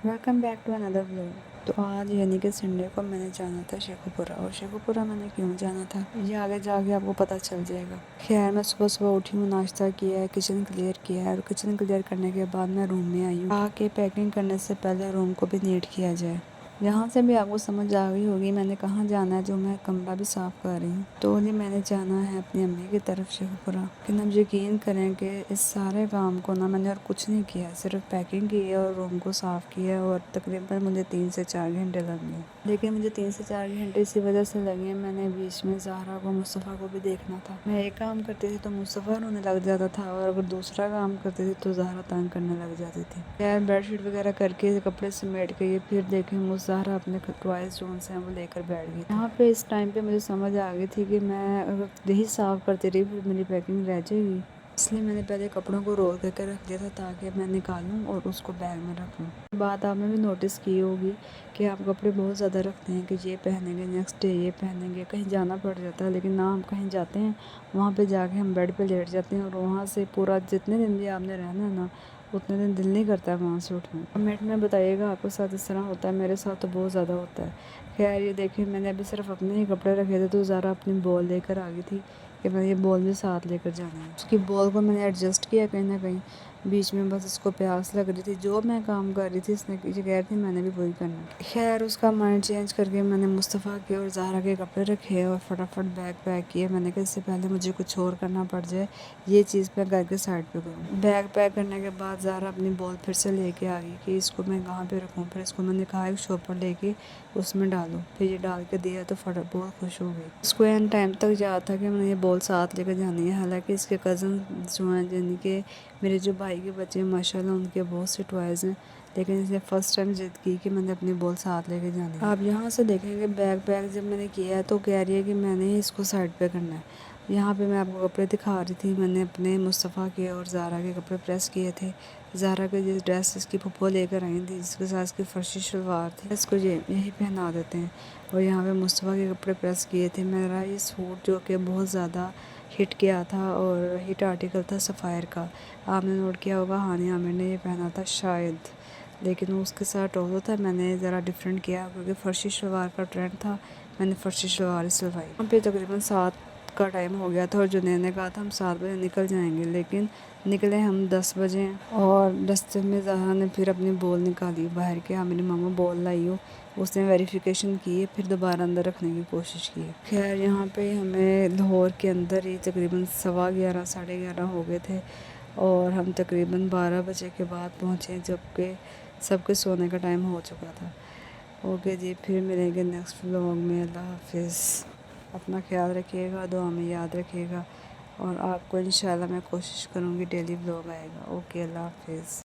Welcome back to another vlog. तो आज यानी कि संडे को मैंने जाना था शेखुपुरा। और शेखुपुरा मैंने क्यों जाना था ये आगे जाके आपको पता चल जाएगा। खैर मैं सुबह सुबह उठी हूँ, नाश्ता किया है, किचन क्लियर किया है। और किचन क्लियर करने के बाद मैं रूम में आई हूँ। आके पैकिंग करने से पहले रूम को भी नीट किया जाए। यहाँ से भी आपको समझ आ गई होगी मैंने कहाँ जाना है, जो मैं कमरा भी साफ़ कर रही हूँ। तो ये मैंने जाना है अपनी अम्मी की तरफ शेखुपुरा। लेकिन अब यकीन करें कि इस सारे काम को ना मैंने और कुछ नहीं किया, सिर्फ पैकिंग की है और रूम को साफ़ किया और तकरीबन मुझे 3 से 4 घंटे लग गए। लेकिन मुझे 3 से 4 घंटे इसी वजह से लगे, मैंने बीच में ज़हरा को, मुस्तफ़ा को भी देखना था। मैं एक काम करती थी तो मुस्तफ़ा रोने लग जाता था, और अगर दूसरा काम करती थी तो ज़हरा तंग करने लग जाती थी। खैर बेडशीट वगैरह करके कपड़े समेट के ये फिर देखें ज़हरा अपने टॉयज़ जो से हैं वो लेकर बैठ गई। यहाँ पे इस टाइम पे मुझे समझ आ गई थी कि मैं अगर यही साफ़ करती रही फिर मेरी पैकिंग रह जाएगी। इसलिए मैंने पहले कपड़ों को रोल करके रख दिया था ताकि मैं निकालूं और उसको बैग में रख लूँ। बात आपने भी नोटिस की होगी कि आप कपड़े बहुत ज़्यादा रखते हैं कि ये पहनेंगे, नेक्स्ट डे ये पहनेंगे, कहीं जाना पड़ जाता है। लेकिन ना हम कहीं जाते हैं, वहाँ पे जाके हम बेड पे लेट जाते हैं और वहाँ से पूरा जितने दिन भी आपने रहना है ना उतने दिन दिल नहीं करता है वहाँ से उठने। कमेंट में बताइएगा आपके साथ इस तरह होता है, मेरे साथ तो बहुत ज़्यादा होता है। खैर ये देखिए मैंने अभी सिर्फ अपने ही कपड़े रखे थे तो ज़रा अपनी बॉल लेकर आ गई थी कि मैं ये बॉल भी साथ लेकर जाना है। उसकी बॉल को मैंने एडजस्ट किया कहीं ना कहीं, बीच में बस इसको प्यास लग रही थी। जो मैं काम कर रही थी इसने ये कह रही थी मैंने भी वही करना। खैर उसका माइंड चेंज करके मैंने मुस्तफ़ा के और ज़हरा के कपड़े रखे और फटाफट बैग पैक किए। मैंने कहा इससे पहले मुझे कुछ और करना पड़ जाए, ये चीज़ मैं करके साइड पे करूँ। बैग पैक करने के बाद ज़हरा अपनी बॉल फिर से लेके आ गई कि इसको मैं कहाँ पे रखूँ। फिर इसको मैंने कहा एक शॉपर लेके उसमें डालूँ। फिर ये डाल के दिया तो फटाफट बहुत खुश हो गई। इसको एंड टाइम तक याद था कि मैंने ये बॉल साथ लेकर जानी है। हालांकि इसके कज़न जो हैं यानी कि मेरे जो भाई के बच्चे हैं माशाल्लाह उनके बहुत से टॉयज़ हैं, लेकिन इसने फर्स्ट टाइम जिद की कि मैंने अपनी बॉल साथ लेके जानी है। आप यहाँ से देखेंगे बैग पैक जब मैंने किया है तो कह रही है कि मैंने ही इसको साइड पे करना है। यहाँ पे मैं आपको कपड़े दिखा रही थी, मैंने अपने मुस्तफ़ा के और ज़हरा के कपड़े प्रेस किए थे। ज़हरा के जिस ड्रेस इसकी पप्पो लेकर आई थी जिसके साथ इसकी फर्शी शलवार थी, इसको यही पहना देते हैं। और यहाँ पे मुस्तफ़ा के कपड़े प्रेस किए थे। मेरा ये सूट जो कि बहुत ज़्यादा हिट किया था और हिट आर्टिकल था सफ़ायर का, आपने नोट किया होगा हानिया आमिर ने ये पहना था शायद, लेकिन उसके साथ टोलो था। मैंने ज़रा डिफरेंट किया क्योंकि फर्शी शलवार का ट्रेंड था, मैंने फर्शी शलवार ही सिलवाई। वहाँ पे तकरीबन 7 का टाइम हो गया था और जुनैद ने कहा था हम 7 बजे निकल जाएंगे, लेकिन निकले हम 10 बजे। और रास्ते में ज़हरा ने फिर अपनी बॉल निकाली बाहर के, हाँ मेरी मामा बॉल लाई हो। उसने वेरिफिकेशन की है, फिर दोबारा अंदर रखने की कोशिश की है। खैर यहाँ पे हमें लाहौर के अंदर ही तकरीबन 11:15 11:30 हो गए थे और हम तकरीबन 12 बजे के बाद पहुँचे जबकि सबके सोने का टाइम हो चुका था। ओके जी, फिर मिलेंगे नेक्स्ट व्लॉग में। अल्लाह हाफिज़। अपना ख्याल रखिएगा, दुआ में याद रखिएगा और आपको इंशाल्लाह मैं कोशिश करूँगी डेली व्लॉग आएगा। ओके, अल्लाह हाफिज़।